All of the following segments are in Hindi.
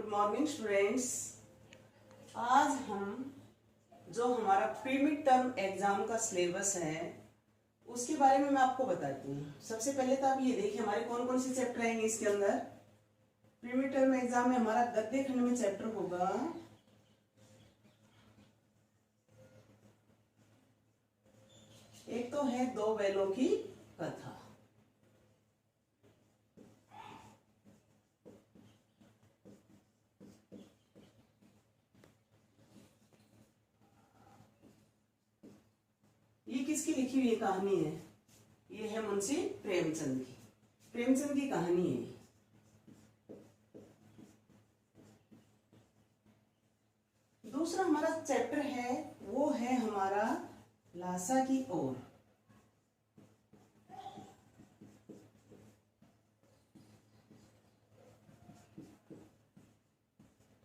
Morning students. आज हम जो हमारा प्री मिड टर्म एग्जाम का सिलेबस है उसके बारे में मैं आपको बताती हूँ। सबसे पहले तो आप ये देखिए हमारे कौन कौन से चैप्टर आएंगे इसके अंदर। प्री मिड टर्म एग्जाम में हमारा गद्य खंड में चैप्टर होगा एक तो है दो बैलों की कथा। ये किसकी लिखी हुई कहानी है? ये है मुंशी प्रेमचंद की। प्रेमचंद की कहानी है। दूसरा हमारा चैप्टर है वो है हमारा लासा की ओर।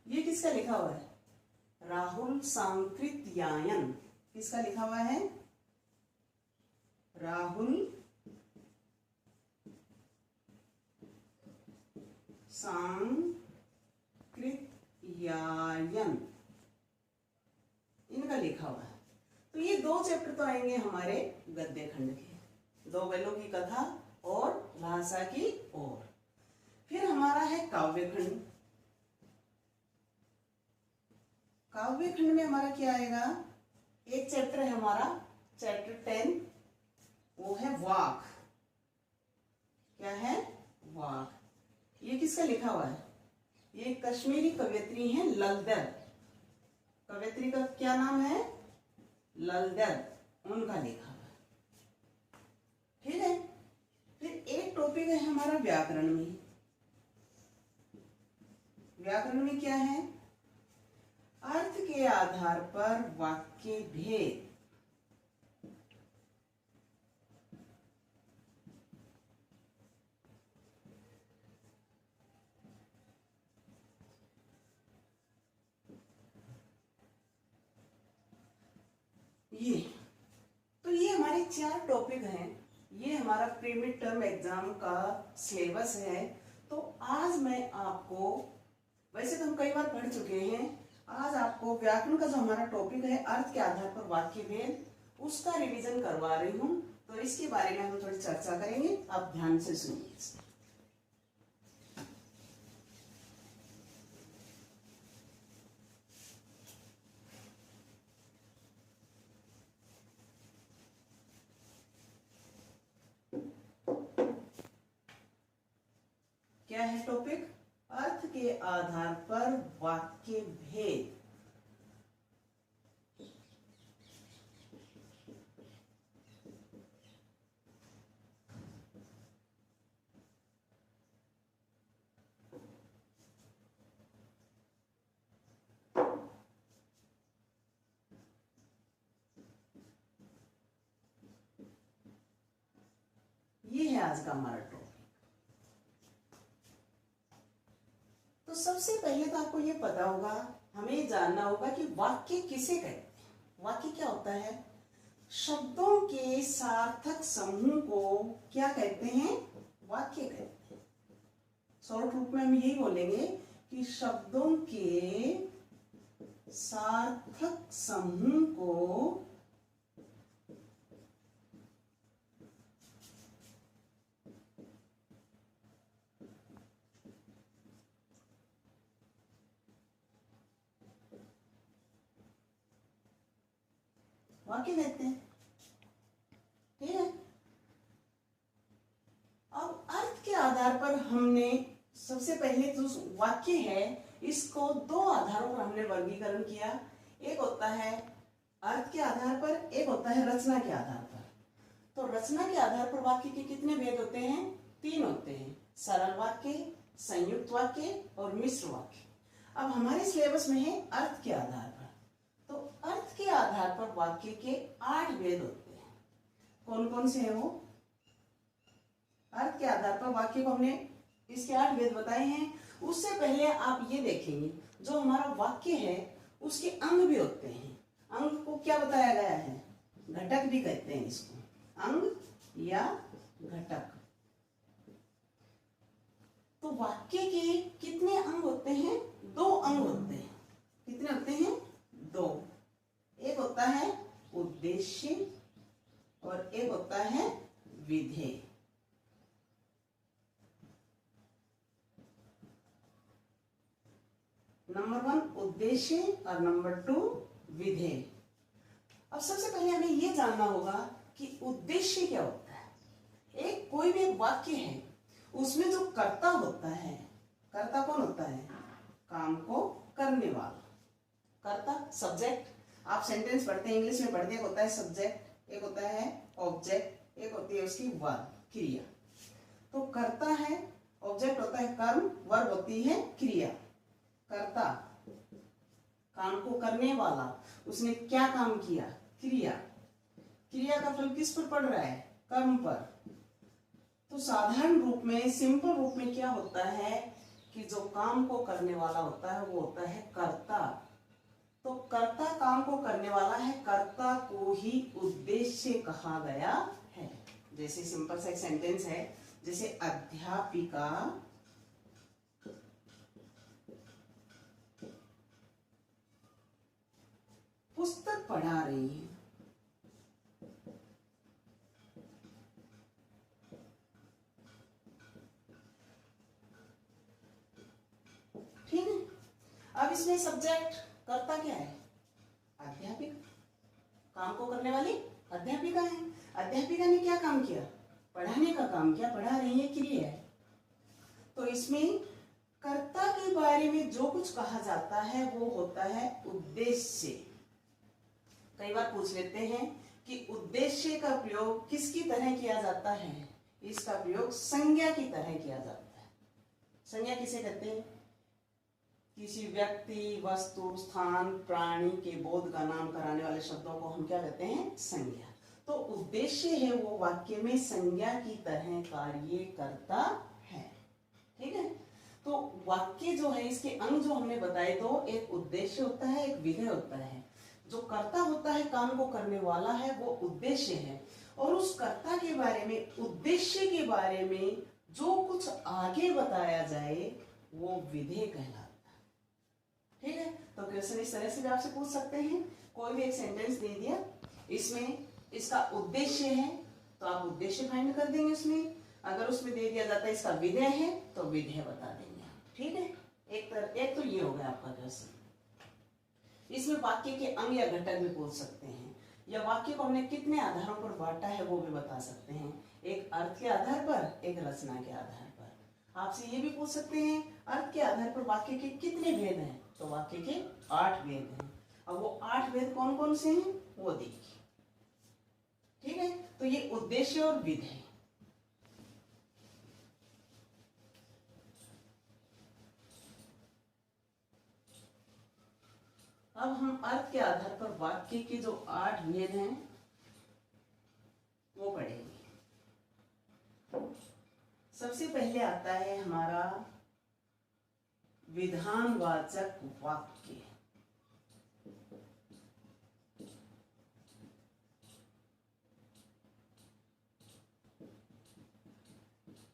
ये किसका लिखा हुआ है? राहुल सांकृत्यायन। किसका लिखा हुआ है? राहुल सांकृत्यायन इनका लिखा हुआ है। तो ये दो चैप्टर तो आएंगे हमारे गद्य खंड के, दो बैलों की कथा और लासा की ओर। फिर हमारा है काव्य खंड। काव्य खंड में हमारा क्या आएगा? एक चैप्टर है हमारा चैप्टर 10, वो है वाक। क्या है? वाक। ये किसका लिखा हुआ है? ये कश्मीरी कवयित्री है ललदर। कवयित्री का क्या नाम है? ललदर। उनका लिखा हुआ है। ठीक है। फिर एक टॉपिक है हमारा व्याकरण में। व्याकरण में क्या है? अर्थ के आधार पर वाक्य भेद। ये हमारे 4 टॉपिक हैं। ये हमारा प्री मिड टर्म एग्जाम का सिलेबस है। तो आज मैं आपको, वैसे तो हम कई बार पढ़ चुके हैं, आज आपको व्याकरण का जो हमारा टॉपिक है अर्थ के आधार पर वाक्य भेद, उसका रिवीजन करवा रही हूँ। तो इसके बारे में हम थोड़ी चर्चा करेंगे। आप ध्यान से सुनिए। क्या है टॉपिक? अर्थ के आधार पर वाक्य भेद। ये है आज का हमारा टॉपिक। तो सबसे पहले तो आपको ये पता होगा, हमें जानना होगा कि वाक्य किसे कहते हैं। वाक्य क्या होता है? शब्दों के सार्थक समूह को क्या कहते हैं? वाक्य कहते हैं। शॉर्ट रूप में हम यही बोलेंगे कि शब्दों के सार्थक समूह को वाक्य कहते हैं। ठीक है। अब अर्थ के आधार पर हमने सबसे पहले जो वाक्य है इसको 2 आधारों पर हमने वर्गीकरण किया। एक होता है अर्थ के आधार पर, एक होता है रचना के आधार पर। तो रचना के आधार पर वाक्य के कितने भेद होते हैं? 3 होते हैं। सरल वाक्य, संयुक्त वाक्य और मिश्र वाक्य। अब हमारे सिलेबस में है अर्थ के आधार पर। तो अर्थ के आधार पर वाक्य के 8 भेद होते हैं। कौन कौन से हैं वो? अर्थ के आधार पर वाक्य को हमने इसके 8 भेद बताए हैं। उससे पहले आप ये देखेंगे जो हमारा वाक्य है उसके अंग भी होते हैं। अंग को क्या बताया गया है? घटक भी कहते हैं इसको, अंग या घटक। तो वाक्य के कितने अंग होते हैं? 2 अंग होते हैं। कितने होते हैं? 2। एक होता है उद्देश्य और एक होता है विधेय। नंबर 1 उद्देश्य और नंबर 2 विधेय। अब सबसे पहले हमें यह जानना होगा कि उद्देश्य क्या होता है। एक कोई भी एक वाक्य है, उसमें जो कर्ता होता है, कर्ता कौन होता है? काम को करने वाला कर्ता, सब्जेक्ट। आप सेंटेंस पढ़ते हैं, इंग्लिश में पढ़ते हैं, एक होता है सब्जेक्ट, एक होता है ऑब्जेक्ट, एक होती है उसकी वर्ब, क्रिया। तो कर्ता है, ऑब्जेक्ट होता है कर्म, वर्ब होती है क्रिया। कर्ता काम को करने वाला, उसने क्या काम किया? क्रिया। क्रिया का फल किस पर पड़ रहा है? कर्म पर। तो साधारण रूप में, सिंपल रूप में क्या होता है कि जो काम को करने वाला होता है वो होता है कर्ता। तो कर्ता काम को करने वाला है, कर्ता को ही उद्देश्य कहा गया है। जैसे सिंपल सा एक सेंटेंस है, जैसे अध्यापिका पुस्तक पढ़ा रही है। ठीक है। अब इसमें सब्जेक्ट कर्ता क्या है? अध्यापिका। काम को करने वाली अध्यापिका है। अध्यापिका ने क्या काम किया? पढ़ाने का काम किया, पढ़ा रही है, क्रिया है। तो इसमें कर्ता के बारे में जो कुछ कहा जाता है वो होता है उद्देश्य। कई बार पूछ लेते हैं कि उद्देश्य का प्रयोग किसकी तरह किया जाता है? इसका प्रयोग संज्ञा की तरह किया जाता है। संज्ञा किसे कहते हैं? किसी व्यक्ति, वस्तु, स्थान, प्राणी के बोध का नाम कराने वाले शब्दों को हम क्या कहते हैं? संज्ञा। तो उद्देश्य है वो वाक्य में संज्ञा की तरह कार्य करता है। ठीक है। तो वाक्य जो है, इसके अंग जो हमने बताए, तो एक उद्देश्य होता है, एक विधेय होता है। जो कर्ता होता है, काम को करने वाला है, वो उद्देश्य है। और उस कर्ता के बारे में, उद्देश्य के बारे में जो कुछ आगे बताया जाए वो विधेय कहलाता है। ठीक है। तो क्वेश्चन इस तरह से भी आपसे पूछ सकते हैं। कोई भी एक सेंटेंस दे दिया, इसमें इसका उद्देश्य है तो आप उद्देश्य फाइंड कर देंगे उसमें। अगर उसमें दे दिया जाता है इसका विधेय है तो विधेय बता देंगे। ठीक है। एक तो ये हो गया आपका क्वेश्चन। इसमें वाक्य के अंग या घटक भी पूछ सकते हैं, या वाक्य को हमने कितने आधारों पर बांटा है वो भी बता सकते हैं। एक अर्थ के आधार पर, एक रचना के आधार पर। आपसे ये भी पूछ सकते हैं अर्थ के आधार पर वाक्य के कितने भेद हैं, तो वाक्य के 8 भेद हैं। अब वो 8 भेद कौन कौन से हैं वो देखिए। ठीक है। तो ये उद्देश्य और विधेय। अब हम अर्थ के आधार पर वाक्य के जो 8 भेद हैं वो पढ़ेंगे। सबसे पहले आता है हमारा विधानवाचक वाक्य।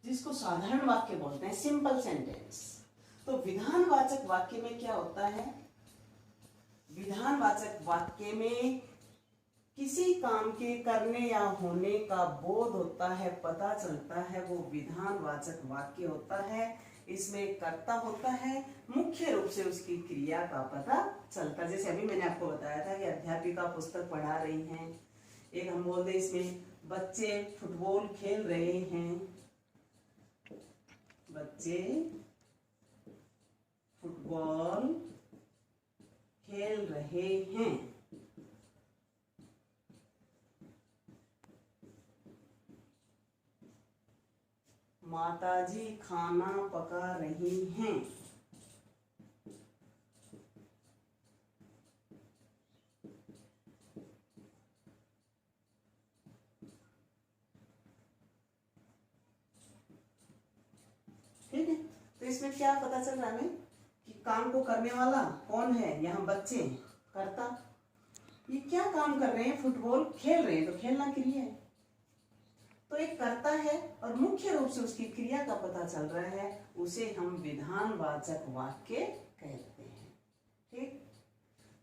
जिसको साधारण वाक्य बोलते हैं, सिंपल सेंटेंस। तो विधानवाचक वाक्य में क्या होता है? विधानवाचक वाक्य में किसी काम के करने या होने का बोध होता है, पता चलता है, वो विधानवाचक वाक्य होता है। इसमें कर्ता होता है, मुख्य रूप से उसकी क्रिया का पता चलता है। जैसे अभी मैंने आपको बताया था कि अध्यापिका पुस्तक पढ़ा रही हैं। एक हम बोल दें इसमें बच्चे फुटबॉल खेल रहे हैं, बच्चे फुटबॉल खेल रहे हैं। माताजी खाना पका रही हैं। ठीक है। तो इसमें क्या पता चल रहा है हमें कि काम को करने वाला कौन है? यहाँ बच्चे, कर्ता। ये क्या काम कर रहे हैं? फुटबॉल खेल रहे हैं, तो खेलना क्रिया है। तो एक कर्ता है और मुख्य रूप से उसकी क्रिया का पता चल रहा है, उसे हम विधानवाचक वाक्य कहते हैं। ठीक,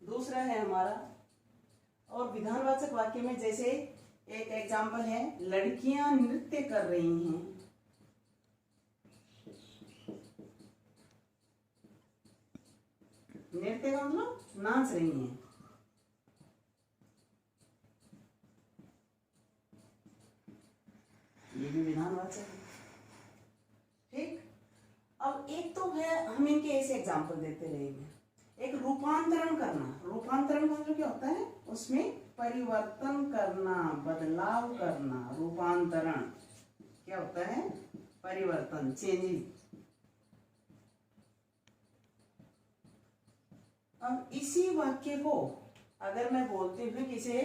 दूसरा है हमारा, और विधानवाचक वाक्य में जैसे एक एग्जाम्पल है, लड़कियां नृत्य कर रही हैं। नृत्य का मतलब नाच रही हैं। ये भी विधानवाचक है। ठीक, अब एक तो है, हम इनके ऐसे एग्जाम्पल देते रहेंगे। एक रूपांतरण करना, रूपांतरण का मतलब क्या होता है, उसमें परिवर्तन करना, बदलाव करना। रूपांतरण क्या होता है, परिवर्तन, चेंजिंग। अब इसी वाक्य को अगर मैं बोलती हूँ कि इसे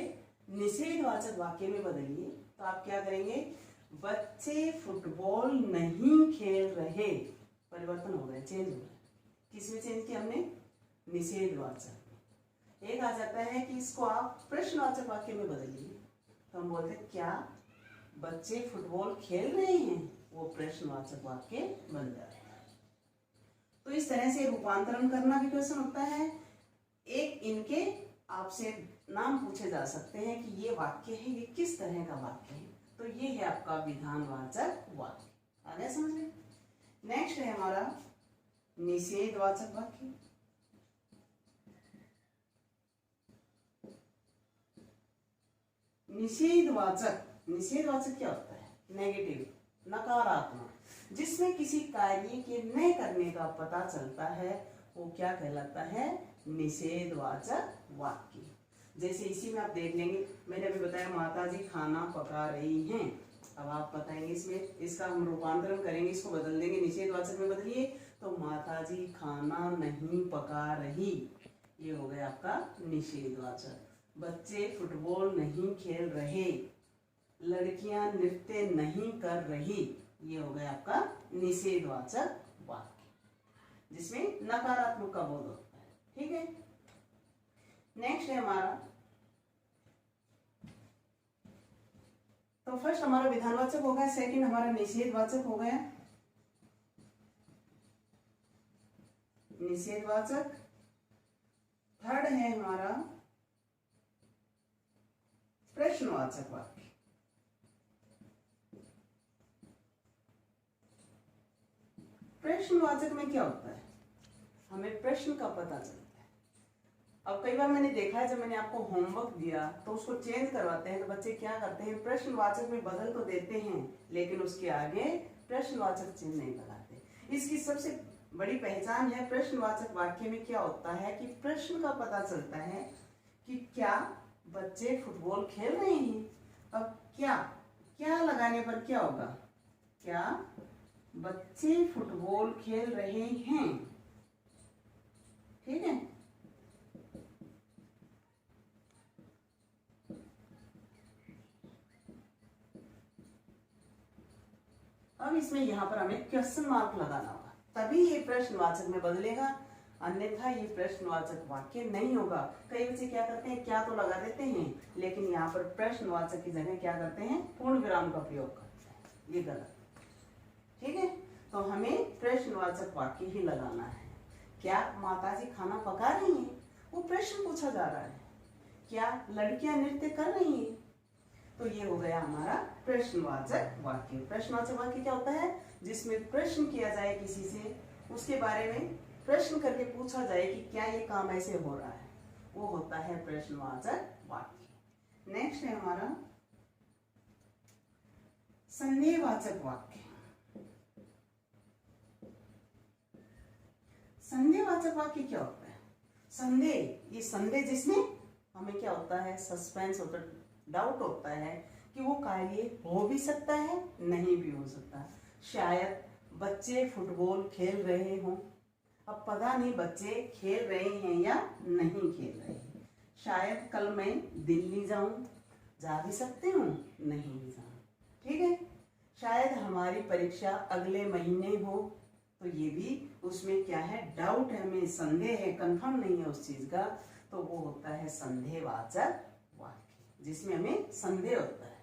निषेधवाचक वाक्य में बदलिए, तो आप क्या करेंगे, बच्चे फुटबॉल नहीं खेल रहे। परिवर्तन हो गया, चेंज हो गया। किसमें चेंज किया हमने, निषेधवाचक। एक आ जाता है कि इसको आप प्रश्नवाचक वाक्य में बदलिए, तो हम बोलते हैं क्या बच्चे फुटबॉल खेल रहे हैं, वो प्रश्नवाचक वाक्य बन जाता है। तो इस तरह से रूपांतरण करना भी क्वेश्चन होता है। एक इनके आपसे नाम पूछे जा सकते हैं कि ये वाक्य है, ये किस तरह का वाक्य है, तो ये है आपका विधानवाचक वाक्य। आ गया समझ में। नेक्स्ट है हमारा निषेधवाचक वाक्य। निषेधवाचक, निषेधवाचक क्या होता है, नेगेटिव, नकारात्मक, जिसमें किसी कार्य के न करने का पता चलता है, वो क्या कहलाता है, निषेधवाचक वाक्य। जैसे इसी में आप देख लेंगे, मैंने अभी बताया माता जी खाना पका रही हैं। अब आप बताएंगे इसमें, इसका हम रूपांतरण करेंगे, इसको बदल देंगे, निषेधवाचक में बदलिए, तो माता जी खाना नहीं पका रही, ये हो गया आपका निषेधवाचक। बच्चे फुटबॉल नहीं खेल रहे, लड़कियां नृत्य नहीं कर रही, ये हो गया आपका निषेधवाचक वाक्य, जिसमें नकारात्मक का बोध होता है। ठीक है, नेक्स्ट है हमारा, तो फर्स्ट हमारा विधानवाचक हो गया, सेकंड हमारा निषेधवाचक हो गया, निषेधवाचक। थर्ड है हमारा प्रश्नवाचक वाक्य। प्रश्नवाचक में क्या होता है, हमें प्रश्न का पता चलता है। अब कई बार मैंने देखा है, जब मैंने आपको होमवर्क दिया तो उसको चेंज करवाते हैं, तो बच्चे क्या करते हैं, प्रश्नवाचक में बदल तो देते हैं, लेकिन उसके आगे प्रश्नवाचक चिन्ह नहीं लगाते। इसकी सबसे बड़ी पहचान है, प्रश्नवाचक वाक्य में क्या होता है कि प्रश्न का पता चलता है कि क्या बच्चे फुटबॉल खेल रहे हैं। अब क्या क्या लगाने पर क्या होगा, क्या बच्चे फुटबॉल खेल रहे हैं। ठीक है, अब इसमें यहां पर हमें क्वेश्चन मार्क लगाना होगा, तभी ये प्रश्नवाचक में बदलेगा, अन्यथा ये प्रश्नवाचक वाक्य नहीं होगा। कई बच्चे क्या करते हैं, क्या तो लगा देते हैं, लेकिन यहाँ पर प्रश्नवाचक की जगह क्या करते हैं, पूर्ण विराम का प्रयोग करते हैं, ये गलत। ठीक है, तो हमें प्रश्नवाचक वाक्य ही लगाना है। क्या माताजी खाना पका रही हैं, वो प्रश्न पूछा जा रहा है। क्या लड़कियां नृत्य कर रही हैं, तो ये हो गया हमारा प्रश्नवाचक वाक्य। प्रश्नवाचक वाक्य क्या होता है, जिसमें प्रश्न किया जाए किसी से, उसके बारे में प्रश्न करके पूछा जाए कि क्या ये काम ऐसे हो रहा है, वो होता है प्रश्नवाचक वाक्य। नेक्स्ट है हमारा संदेहवाचक वाक्य। संदेहवाचक वाक्य क्या होता है, संदेह, ये संदेह जिसमें हमें क्या होता है, सस्पेंस होता है, डाउट होता है कि वो कार्य हो भी सकता है, नहीं भी हो सकता। शायद बच्चे फुटबॉल खेल रहे हों, अब पता नहीं बच्चे खेल रहे हैं या नहीं खेल रहे हैं। शायद कल मैं दिल्ली जाऊं, जा भी सकते हूँ, नहीं भी जाऊं। ठीक है, शायद हमारी परीक्षा अगले महीने हो, तो ये भी उसमें क्या है, डाउट है, हमें संदेह है, कंफर्म नहीं है उस चीज का, तो वो होता है संदेहवाचक वाक्य, जिसमें हमें संदेह होता है।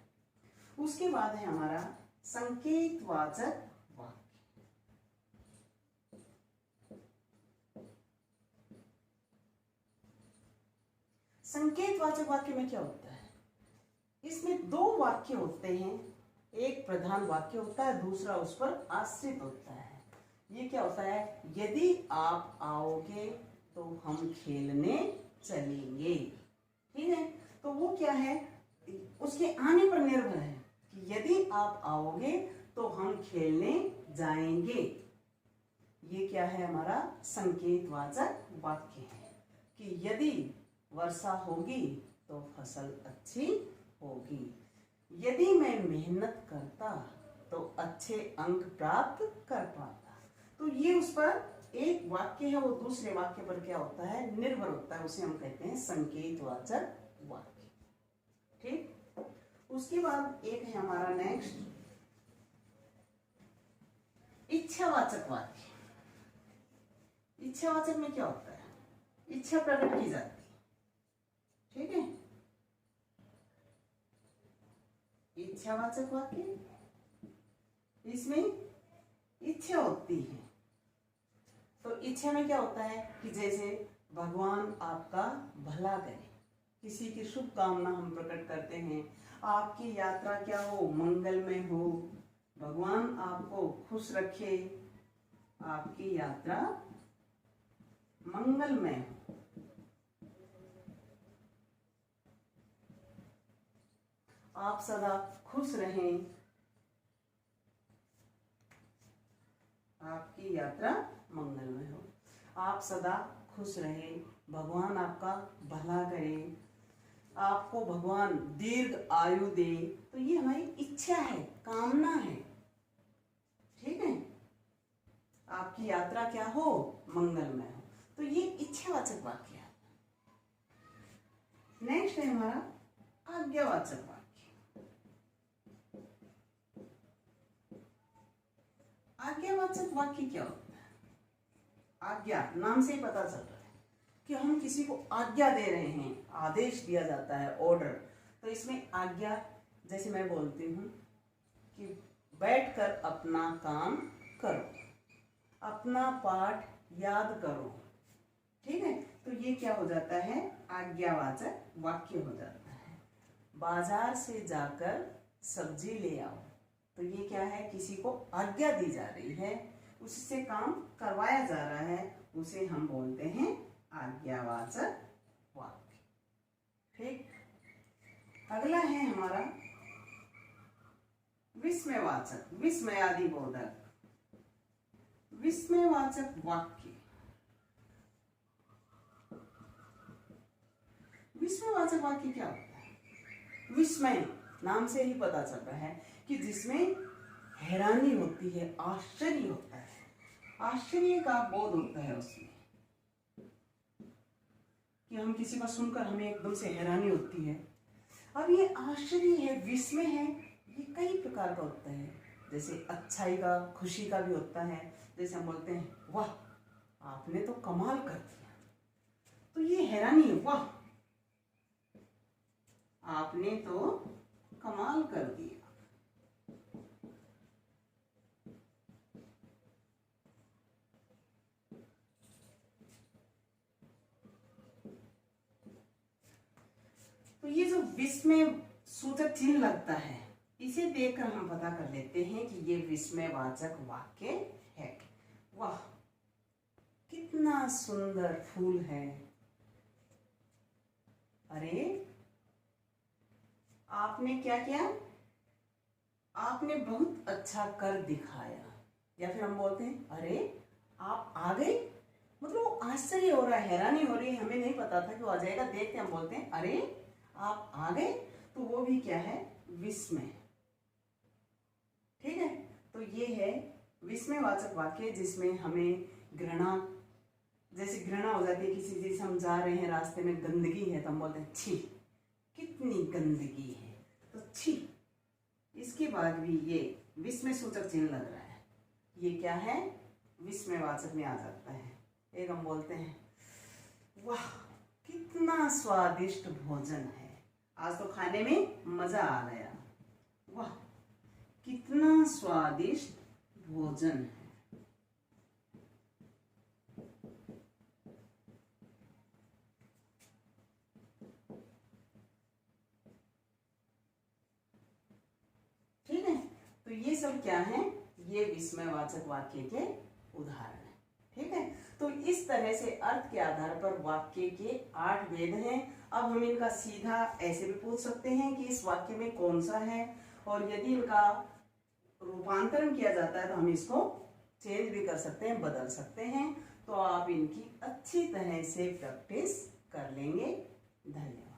उसके बाद है हमारा संकेतवाचक वाक्य। संकेतवाचक वाक्य में क्या होता है, इसमें दो वाक्य होते हैं, एक प्रधान वाक्य होता है, दूसरा उस पर आश्रित होता है। ये क्या होता है, यदि आप आओगे तो हम खेलने चलेंगे। ठीक है, तो वो क्या है, उसके आने पर निर्भर है कि यदि आप आओगे तो हम खेलने जाएंगे। ये क्या है, हमारा संकेतवाचक वाक्य है कि यदि वर्षा होगी तो फसल अच्छी होगी, यदि मैं मेहनत करता तो अच्छे अंक प्राप्त कर पाता। तो ये उस पर एक वाक्य है, वो दूसरे वाक्य पर क्या होता है, निर्भर होता है, उसे हम कहते हैं संकेतवाचक वाक्य। ठीक, उसके बाद एक है हमारा नेक्स्ट इच्छावाचक वाक्य। इच्छावाचक में क्या होता है, इच्छा प्रकट की जाती है। ठीक है, इच्छावाचक वाक्य, इसमें इच्छा होती है। तो इच्छा में क्या होता है कि जैसे भगवान आपका भला करे, किसी की शुभ कामना हम प्रकट करते हैं, आपकी यात्रा क्या हो, मंगलमय हो, भगवान आपको खुश रखे, आपकी यात्रा मंगलमय हो। आप सदा खुश रहें, आपकी यात्रा मंगलमय हो, आप सदा खुश रहे, भगवान आपका भला करे, आपको भगवान दीर्घ आयु दे। तो ये हमारी इच्छा है, कामना है। ठीक है, आपकी यात्रा क्या हो, मंगलमय हो। तो ये इच्छावाचक वाक्य है। नेक्स्ट है हमारा आज्ञावाचक वाक्य। आज्ञावाचक वाक्य क्या होता है, आज्ञा, नाम से ही पता चल रहा है कि हम किसी को आज्ञा दे रहे हैं, आदेश दिया जाता है, ऑर्डर। तो इसमें आज्ञा, जैसे मैं बोलती हूँ कि बैठकर अपना काम करो, अपना पाठ याद करो। ठीक है, तो ये क्या हो जाता है, आज्ञावाचक वाक्य हो जाता है। बाजार से जाकर सब्जी ले आओ, तो ये क्या है, किसी को आज्ञा दी जा रही है, उससे काम करवाया जा रहा है, उसे हम बोलते हैं आज्ञावाचक वाक्य। ठीक, अगला है हमारा विस्मयवाचक, विस्मयादिबोधक। विस्मयवाचक वाक्य, विस्मयवाचक वाक्य क्या होता है, विस्मय, नाम से ही पता चल रहा है कि जिसमें हैरानी होती है, आश्चर्य होता है, आश्चर्य का बोध होता है उसमें, कि हम किसी को सुनकर हमें एकदम से हैरानी होती है। अब ये आश्चर्य है, विस्मय है, ये कई प्रकार का होता है, जैसे अच्छाई का, खुशी का भी होता है। जैसे हम बोलते हैं, वाह आपने तो कमाल कर दिया, तो ये हैरानी है, वाह आपने तो कमाल कर दिया। तो ये जो विस्मय सूचक चिन्ह लगता है, इसे देखकर हम पता कर लेते हैं कि ये विस्मयवाचक वाक्य है। वाह कितना सुंदर फूल है, अरे आपने क्या किया, आपने बहुत अच्छा कर दिखाया। या फिर हम बोलते हैं, अरे आप आ गए, मतलब वो आश्चर्य हो रहा है, हैरानी हो रही है, हमें नहीं पता था कि वो आ जाएगा, देखते हम बोलते हैं अरे आप आ गए, तो वो भी क्या है, विस्मय। ठीक है, तो ये है विस्मयवाचक वाक्य, जिसमें हमें घृणा, जैसे घृणा हो जाती है किसी चीज, हम जा रहे हैं रास्ते में गंदगी है तो हम बोलते हैं छी कितनी गंदगी है, तो छी, इसके बाद भी ये विस्मय सूचक चिन्ह लग रहा है, ये क्या है, विस्मयवाचक में आ जाता है। एक हम बोलते हैं, वाह कितना स्वादिष्ट भोजन है, आज तो खाने में मजा आ गया, वाह कितना स्वादिष्ट भोजन है। ठीक है, तो ये सब क्या है, ये विस्मयवाचक वाक्य के उदाहरण है। ठीक है, तो इस तरह से अर्थ के आधार पर वाक्य के 8 भेद हैं। अब हम इनका सीधा ऐसे भी पूछ सकते हैं कि इस वाक्य में कौन सा है, और यदि इनका रूपांतरण किया जाता है तो हम इसको चेंज भी कर सकते हैं, बदल सकते हैं। तो आप इनकी अच्छी तरह से प्रैक्टिस कर लेंगे। धन्यवाद।